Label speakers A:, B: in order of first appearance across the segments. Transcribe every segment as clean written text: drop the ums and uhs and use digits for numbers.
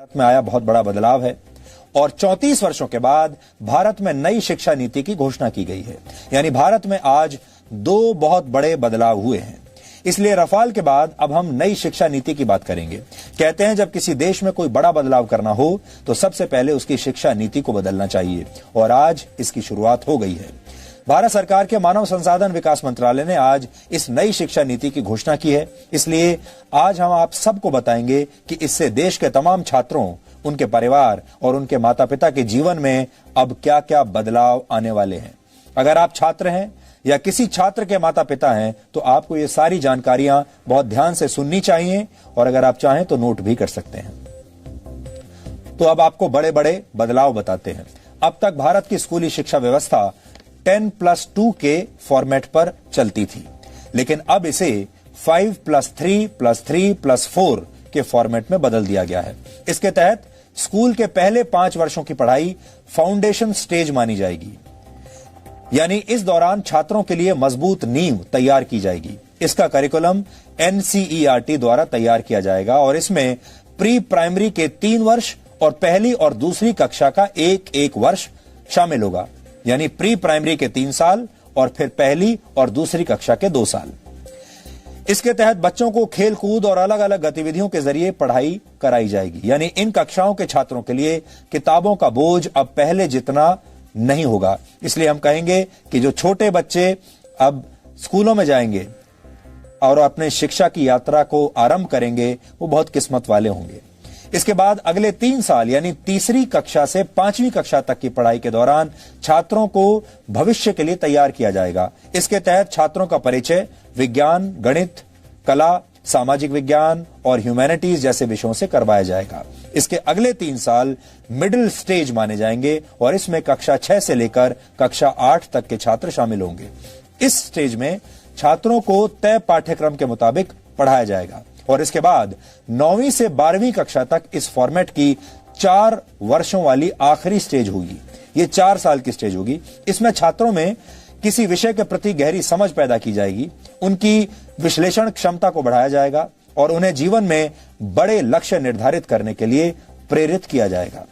A: भारत में आया बहुत बड़ा बदलाव है और 34 वर्षों के बाद भारत में नई शिक्षा नीति की घोषणा की गई है। यानी भारत में आज दो बहुत बड़े बदलाव हुए हैं। इसलिए रफाल के बाद अब हम नई शिक्षा नीति की बात करेंगे। कहते हैं जब किसी देश में कोई बड़ा बदलाव करना हो तो सबसे पहले उसकी शिक्षा नीति को बदलना चाहिए और आज इसकी शुरुआत हो गई है। भारत सरकार के मानव संसाधन विकास मंत्रालय ने आज इस नई शिक्षा नीति की घोषणा की है। इसलिए आज हम आप सबको बताएंगे कि इससे देश के तमाम छात्रों, उनके परिवार और उनके माता पिता के जीवन में अब क्या क्या बदलाव आने वाले हैं। अगर आप छात्र हैं या किसी छात्र के माता पिता हैं तो आपको ये सारी जानकारियां बहुत ध्यान से सुननी चाहिए और अगर आप चाहें तो नोट भी कर सकते हैं। तो अब आपको बड़े बड़े बदलाव बताते हैं। अब तक भारत की स्कूली शिक्षा व्यवस्था 10+2 के फॉर्मेट पर चलती थी, लेकिन अब इसे 5+3+3+4 के फॉर्मेट में बदल दिया गया है। इसके तहत स्कूल के पहले 5 वर्षों की पढ़ाई फाउंडेशन स्टेज मानी जाएगी, यानी इस दौरान छात्रों के लिए मजबूत नींव तैयार की जाएगी। इसका करिकुलम NCERT द्वारा तैयार किया जाएगा और इसमें प्री प्राइमरी के 3 वर्ष और पहली और दूसरी कक्षा का एक वर्ष शामिल होगा, यानी प्री प्राइमरी के 3 साल और फिर पहली और दूसरी कक्षा के 2 साल। इसके तहत बच्चों को खेल कूद और अलग अलग गतिविधियों के जरिए पढ़ाई कराई जाएगी, यानी इन कक्षाओं के छात्रों के लिए किताबों का बोझ अब पहले जितना नहीं होगा। इसलिए हम कहेंगे कि जो छोटे बच्चे अब स्कूलों में जाएंगे और अपने शिक्षा की यात्रा को आरंभ करेंगे वो बहुत किस्मत वाले होंगे। इसके बाद अगले 3 साल यानी तीसरी कक्षा से 5वीं कक्षा तक की पढ़ाई के दौरान छात्रों को भविष्य के लिए तैयार किया जाएगा। इसके तहत छात्रों का परिचय विज्ञान, गणित, कला, सामाजिक विज्ञान और ह्यूमैनिटीज जैसे विषयों से करवाया जाएगा। इसके अगले 3 साल मिडिल स्टेज माने जाएंगे और इसमें कक्षा 6 से लेकर कक्षा 8 तक के छात्र शामिल होंगे। इस स्टेज में छात्रों को तय पाठ्यक्रम के मुताबिक पढ़ाया जाएगा और इसके बाद 9वीं से 12वीं कक्षा तक इस फॉर्मेट की 4 वर्षों वाली आखिरी स्टेज होगी। ये 4 साल की स्टेज होगी। इसमें छात्रों में किसी विषय के प्रति गहरी समझ पैदा की जाएगी, उनकी विश्लेषण क्षमता को बढ़ाया जाएगा और उन्हें जीवन में बड़े लक्ष्य निर्धारित करने के लिए प्रेरित किया जाएगा।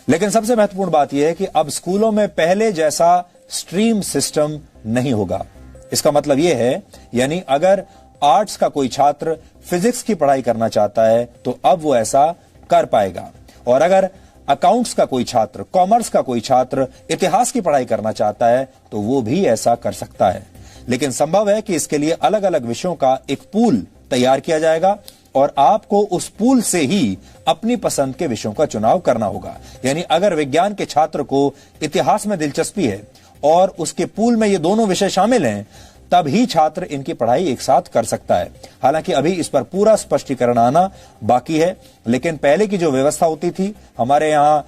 A: लेकिन सबसे महत्वपूर्ण बात यह है कि अब स्कूलों में पहले जैसा स्ट्रीम सिस्टम नहीं होगा। इसका मतलब यह है, यानी अगर आर्ट्स का कोई छात्र फिजिक्स की पढ़ाई करना चाहता है तो अब वो ऐसा कर पाएगा और अगर अकाउंट्स का कोई छात्र, कॉमर्स का कोई छात्र इतिहास की पढ़ाई करना चाहता है तो वो भी ऐसा कर सकता है। लेकिन संभव है कि इसके लिए अलग अलग विषयों का एक पूल तैयार किया जाएगा और आपको उस पूल से ही अपनी पसंद के विषयों का चुनाव करना होगा। यानी अगर विज्ञान के छात्र को इतिहास में दिलचस्पी है और उसके पूल में ये दोनों विषय शामिल हैं, तब ही छात्र इनकी पढ़ाई एक साथ कर सकता है। हालांकि अभी इस पर पूरा स्पष्टीकरण आना बाकी है, लेकिन पहले की जो व्यवस्था होती थी, हमारे यहाँ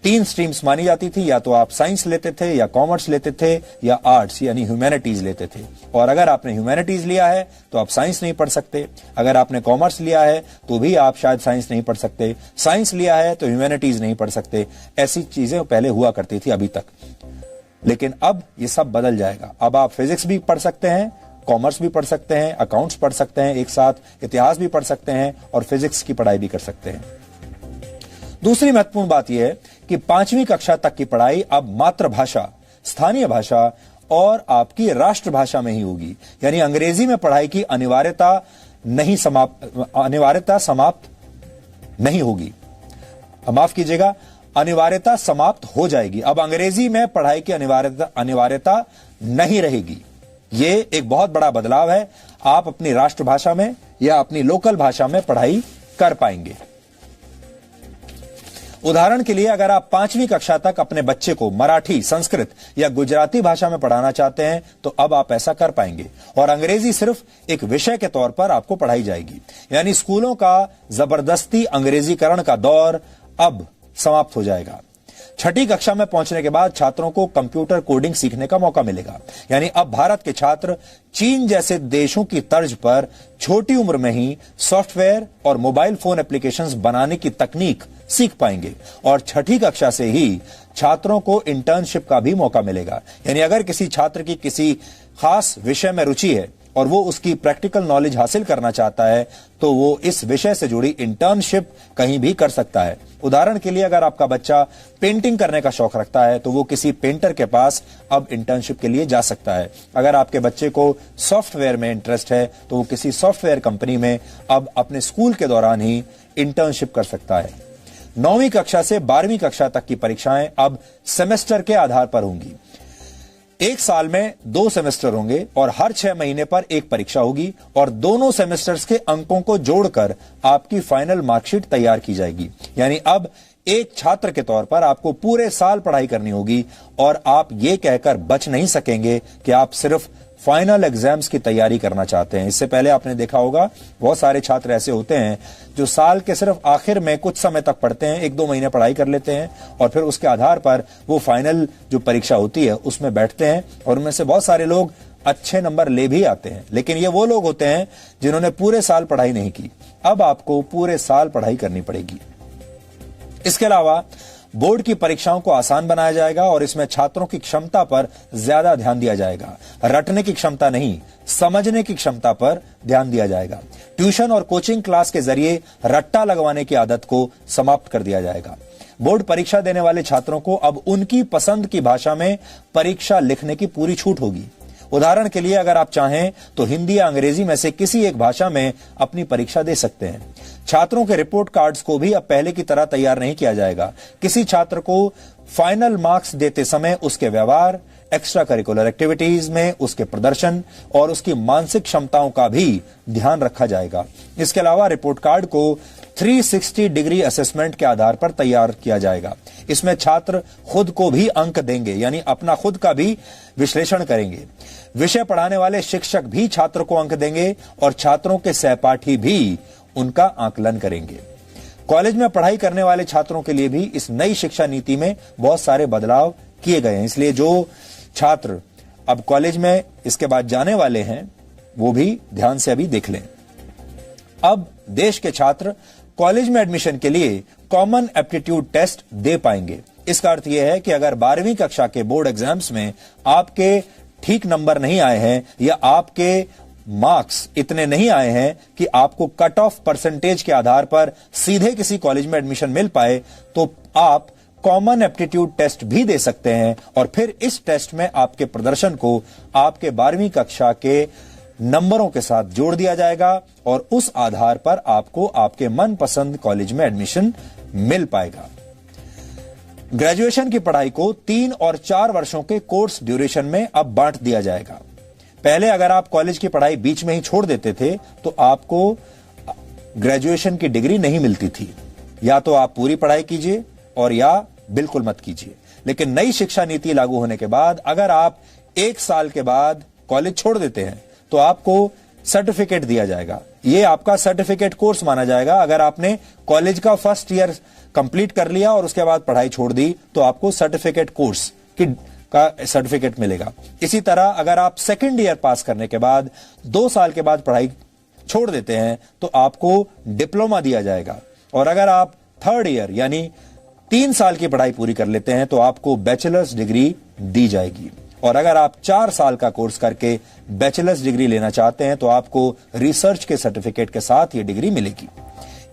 A: 3 स्ट्रीम्स मानी जाती थी, या तो आप साइंस लेते थे या कॉमर्स लेते थे या आर्ट्स यानी ह्यूमैनिटीज लेते थे। और अगर आपने ह्यूमैनिटीज लिया है तो आप साइंस नहीं पढ़ सकते, अगर आपने कॉमर्स लिया है तो भी आप शायद साइंस नहीं पढ़ सकते, साइंस लिया है तो ह्यूमैनिटीज नहीं पढ़ सकते। ऐसी चीजें पहले हुआ करती थी अभी तक, लेकिन अब ये सब बदल जाएगा। अब आप फिजिक्स भी पढ़ सकते हैं, कॉमर्स भी पढ़ सकते हैं, अकाउंट्स पढ़ सकते हैं, एक साथ इतिहास भी पढ़ सकते हैं और फिजिक्स की पढ़ाई भी कर सकते हैं। दूसरी महत्वपूर्ण बात यह है कि 5वीं कक्षा तक की पढ़ाई अब मातृभाषा, स्थानीय भाषा और आपकी राष्ट्रभाषा में ही होगी। यानी अंग्रेजी में पढ़ाई की अनिवार्यता समाप्त नहीं होगी। माफ कीजिएगा, अनिवार्यता समाप्त हो जाएगी। अब अंग्रेजी में पढ़ाई की अनिवार्यता नहीं रहेगी। ये एक बहुत बड़ा बदलाव है। आप अपनी राष्ट्रभाषा में या अपनी लोकल भाषा में पढ़ाई कर पाएंगे। उदाहरण के लिए अगर आप 5वीं कक्षा तक अपने बच्चे को मराठी, संस्कृत या गुजराती भाषा में पढ़ाना चाहते हैं तो अब आप ऐसा कर पाएंगे और अंग्रेजी सिर्फ एक विषय के तौर पर आपको पढ़ाई जाएगी। यानी स्कूलों का जबरदस्ती अंग्रेजीकरण का दौर अब समाप्त हो जाएगा। 6ठी कक्षा में पहुंचने के बाद छात्रों को कंप्यूटर कोडिंग सीखने का मौका मिलेगा। यानी अब भारत के छात्र चीन जैसे देशों की तर्ज पर छोटी उम्र में ही सॉफ्टवेयर और मोबाइल फोन एप्लीकेशंस बनाने की तकनीक सीख पाएंगे और 6ठी कक्षा से ही छात्रों को इंटर्नशिप का भी मौका मिलेगा। यानी अगर किसी छात्र की किसी खास विषय में रुचि है और वो उसकी प्रैक्टिकल नॉलेज हासिल करना चाहता है तो वो इस विषय से जुड़ी इंटर्नशिप कहीं भी कर सकता है। उदाहरण के लिए अगर आपका बच्चा पेंटिंग करने का शौक रखता है तो वो किसी पेंटर के पास अब इंटर्नशिप के लिए जा सकता है। अगर आपके बच्चे को सॉफ्टवेयर में इंटरेस्ट है तो वो किसी सॉफ्टवेयर कंपनी में अब अपने स्कूल के दौरान ही इंटर्नशिप कर सकता है। 9वीं कक्षा से 12वीं कक्षा तक की परीक्षाएं अब सेमेस्टर के आधार पर होंगी। एक साल में 2 सेमेस्टर होंगे और हर 6 महीने पर एक परीक्षा होगी और दोनों सेमेस्टर्स के अंकों को जोड़कर आपकी फाइनल मार्कशीट तैयार की जाएगी। यानी अब एक छात्र के तौर पर आपको पूरे साल पढ़ाई करनी होगी और आप ये कहकर बच नहीं सकेंगे कि आप सिर्फ फाइनल एग्जाम्स की तैयारी करना चाहते हैं। इससे पहले आपने देखा होगा बहुत सारे छात्र ऐसे होते हैं जो साल के सिर्फ आखिर में कुछ समय तक पढ़ते हैं, 1-2 महीने पढ़ाई कर लेते हैं और फिर उसके आधार पर वो फाइनल जो परीक्षा होती है उसमें बैठते हैं और उनमें से बहुत सारे लोग अच्छे नंबर ले भी आते हैं। लेकिन ये वो लोग होते हैं जिन्होंने पूरे साल पढ़ाई नहीं की। अब आपको पूरे साल पढ़ाई करनी पड़ेगी। इसके अलावा बोर्ड की परीक्षाओं को आसान बनाया जाएगा और इसमें छात्रों की क्षमता पर ज्यादा ध्यान दिया जाएगा। रटने की क्षमता नहीं, समझने की क्षमता पर ध्यान दिया जाएगा। ट्यूशन और कोचिंग क्लास के जरिए रट्टा लगवाने की आदत को समाप्त कर दिया जाएगा। बोर्ड परीक्षा देने वाले छात्रों को अब उनकी पसंद की भाषा में परीक्षा लिखने की पूरी छूट होगी। उदाहरण के लिए अगर आप चाहें तो हिंदी या अंग्रेजी में से किसी एक भाषा में अपनी परीक्षा दे सकते हैं। छात्रों के रिपोर्ट कार्ड्स को भी अब पहले की तरह तैयार नहीं किया जाएगा। किसी छात्र को फाइनल मार्क्स देते समय उसके व्यवहार, एक्स्ट्रा करिकुलर एक्टिविटीज में उसके प्रदर्शन और उसकी मानसिक क्षमताओं का भी ध्यान रखा जाएगा। इसके अलावा रिपोर्ट कार्ड को 360 डिग्री असेसमेंट के आधार पर तैयार किया जाएगा। इसमें छात्र खुद को भी अंक देंगे, यानी अपना खुद का भी विश्लेषण करेंगे। विषय पढ़ाने वाले शिक्षक भी छात्र को अंक देंगे और छात्रों के सहपाठी भी उनका आकलन करेंगे। कॉलेज में पढ़ाई करने वाले छात्रों के लिए भी इस नई शिक्षा नीति में बहुत सारे बदलाव किए गए हैं। इसलिए जो छात्र अब कॉलेज में इसके बाद जाने वाले हैं वो भी ध्यान से अभी देख लें। अब देश के छात्र कॉलेज में एडमिशन के लिए कॉमन एप्टीट्यूड टेस्ट दे पाएंगे। इसका अर्थ यह है कि अगर 12वीं कक्षा के बोर्ड एग्जाम्स में आपके ठीक नंबर नहीं आए हैं या आपके मार्क्स इतने नहीं आए हैं कि आपको कट ऑफ परसेंटेज के आधार पर सीधे किसी कॉलेज में एडमिशन मिल पाए, तो आप कॉमन एप्टीट्यूड टेस्ट भी दे सकते हैं और फिर इस टेस्ट में आपके प्रदर्शन को आपके 12वीं कक्षा के नंबरों के साथ जोड़ दिया जाएगा और उस आधार पर आपको आपके मनपसंद कॉलेज में एडमिशन मिल पाएगा। ग्रेजुएशन की पढ़ाई को 3 और 4 वर्षों के कोर्स ड्यूरेशन में अब बांट दिया जाएगा। पहले अगर आप कॉलेज की पढ़ाई बीच में ही छोड़ देते थे तो आपको ग्रेजुएशन की डिग्री नहीं मिलती थी। या तो आप पूरी पढ़ाई कीजिए और या बिल्कुल मत कीजिए। लेकिन नई शिक्षा नीति लागू होने के बाद अगर आप 1 साल के बाद कॉलेज छोड़ देते हैं तो आपको सर्टिफिकेट दिया जाएगा। ये आपका सर्टिफिकेट कोर्स माना जाएगा। अगर आपने कॉलेज का फर्स्ट ईयर कंप्लीट कर लिया और उसके बाद पढ़ाई छोड़ दी तो आपको सर्टिफिकेट कोर्स का सर्टिफिकेट मिलेगा। इसी तरह अगर आप सेकेंड ईयर पास करने के बाद 2 साल के बाद पढ़ाई छोड़ देते हैं तो आपको डिप्लोमा दिया जाएगा और अगर आप थर्ड ईयर यानी 3 साल की पढ़ाई पूरी कर लेते हैं तो आपको बैचलर्स डिग्री दी जाएगी और अगर आप 4 साल का कोर्स करके बैचलर्स डिग्री लेना चाहते हैं तो आपको रिसर्च के सर्टिफिकेट के साथ ये डिग्री मिलेगी।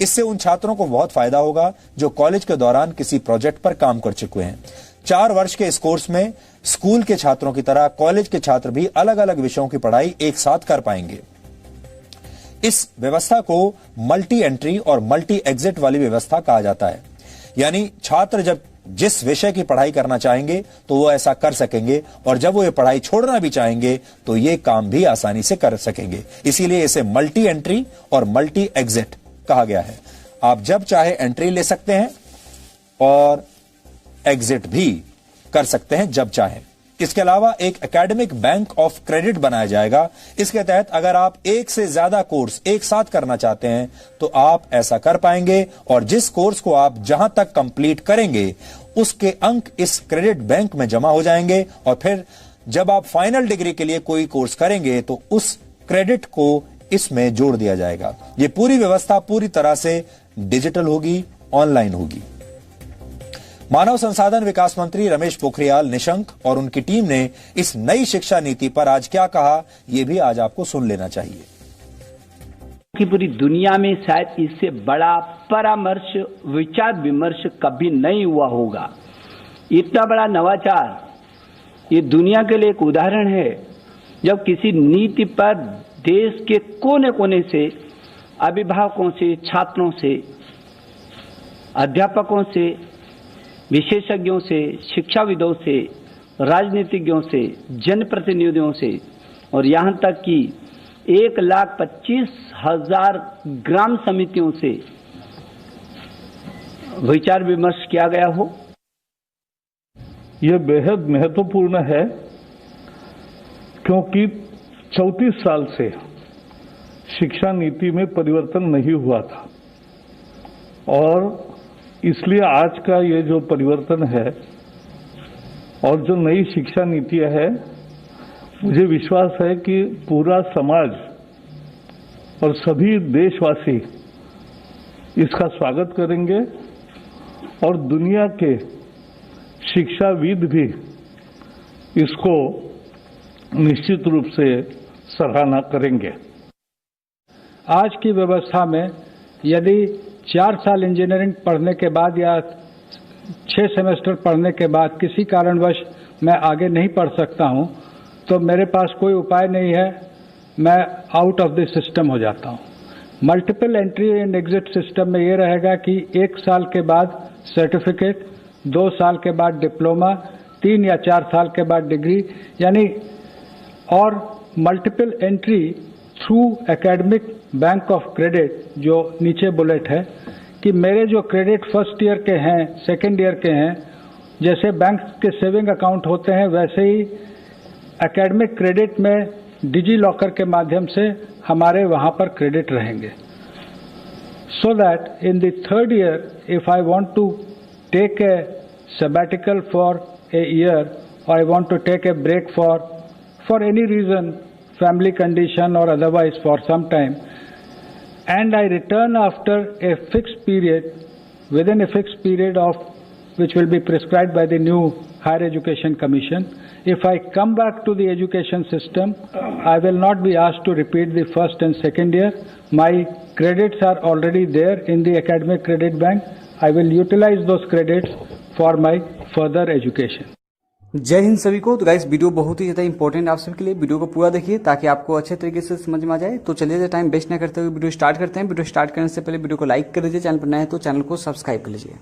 A: इससे उन छात्रों को बहुत फायदा होगा जो कॉलेज के दौरान किसी प्रोजेक्ट पर काम कर चुके हैं। 4 वर्ष के इस कोर्स में स्कूल के छात्रों की तरह कॉलेज के छात्र भी अलग अलग विषयों की पढ़ाई एक साथ कर पाएंगे। इस व्यवस्था को मल्टी एंट्री और मल्टी एग्जिट वाली व्यवस्था कहा जाता है। यानी छात्र जब जिस विषय की पढ़ाई करना चाहेंगे तो वो ऐसा कर सकेंगे और जब वो ये पढ़ाई छोड़ना भी चाहेंगे तो ये काम भी आसानी से कर सकेंगे। इसीलिए इसे मल्टी एंट्री और मल्टी एग्जिट कहा गया है। आप जब चाहे एंट्री ले सकते हैं और एग्जिट भी कर सकते हैं जब चाहें। इसके अलावा एक एकेडमिक बैंक ऑफ क्रेडिट बनाया जाएगा। इसके तहत अगर आप 1 से ज्यादा कोर्स एक साथ करना चाहते हैं तो आप ऐसा कर पाएंगे और जिस कोर्स को आप जहां तक कंप्लीट करेंगे उसके अंक इस क्रेडिट बैंक में जमा हो जाएंगे और फिर जब आप फाइनल डिग्री के लिए कोई कोर्स करेंगे तो उस क्रेडिट को इसमें जोड़ दिया जाएगा। यह पूरी व्यवस्था पूरी तरह से डिजिटल होगी, ऑनलाइन होगी। मानव संसाधन विकास मंत्री रमेश पोखरियाल निशंक और उनकी टीम ने इस नई शिक्षा नीति पर आज क्या कहा, यह भी आज आपको सुन लेना चाहिए।
B: कि पूरी दुनिया में शायद इससे बड़ा परामर्श, विचार विमर्श कभी नहीं हुआ होगा। इतना बड़ा नवाचार ये दुनिया के लिए एक उदाहरण है, जब किसी नीति पर देश के कोने कोने से, अभिभावकों से, छात्रों से, अध्यापकों से, विशेषज्ञों से, शिक्षाविदों से, राजनीतिज्ञों से, जनप्रतिनिधियों से और यहां तक कि 1,25,000 ग्राम समितियों से विचार विमर्श किया गया हो।
C: यह बेहद महत्वपूर्ण है क्योंकि 34 साल से शिक्षा नीति में परिवर्तन नहीं हुआ था और इसलिए आज का ये जो परिवर्तन है और जो नई शिक्षा नीतियां है, मुझे विश्वास है कि पूरा समाज और सभी देशवासी इसका स्वागत करेंगे और दुनिया के शिक्षाविद भी इसको निश्चित रूप से सराहना करेंगे।
D: आज की व्यवस्था में यदि 4 साल इंजीनियरिंग पढ़ने के बाद या 6 सेमेस्टर पढ़ने के बाद किसी कारणवश मैं आगे नहीं पढ़ सकता हूं, तो मेरे पास कोई उपाय नहीं है, मैं आउट ऑफ द सिस्टम हो जाता हूं। Multiple entry and exit system में ये रहेगा कि 1 साल के बाद सर्टिफिकेट, 2 साल के बाद डिप्लोमा, 3 या 4 साल के बाद डिग्री, यानी और multiple entry through academic bank of credit, जो नीचे बुलेट है कि मेरे जो क्रेडिट फर्स्ट ईयर के हैं, सेकेंड ईयर के हैं, जैसे बैंक के सेविंग अकाउंट होते हैं वैसे ही एकेडमिक क्रेडिट में डिजी लॉकर के माध्यम से हमारे वहां पर क्रेडिट रहेंगे, so that in the third year if I want to take a sabbatical for a year or I want to take a break for any reason, family condition or otherwise for some time, and I return after a fixed period, within a fixed period of which will be prescribed by the new Higher Education Commission. If I come back to the education system, I will not be asked to repeat the first and second year. My credits are already there in the academic credit bank. I will utilize those credits for my further education.
E: जय हिंद सभी को। तो guys video बहुत ही ज्यादा important आप सबके लिए, video को पूरा देखिए ताकि आपको अच्छे तरीके से समझ में आ जाए। तो चलिए टाइम वेस्ट न करते हुए वीडियो स्टार्ट करते हैं। वीडियो स्टार्ट करने से पहले वीडियो को लाइक कर दीजिए, चैनल पर नए हैं तो चैनल को सब्सक्राइब कर लीजिए।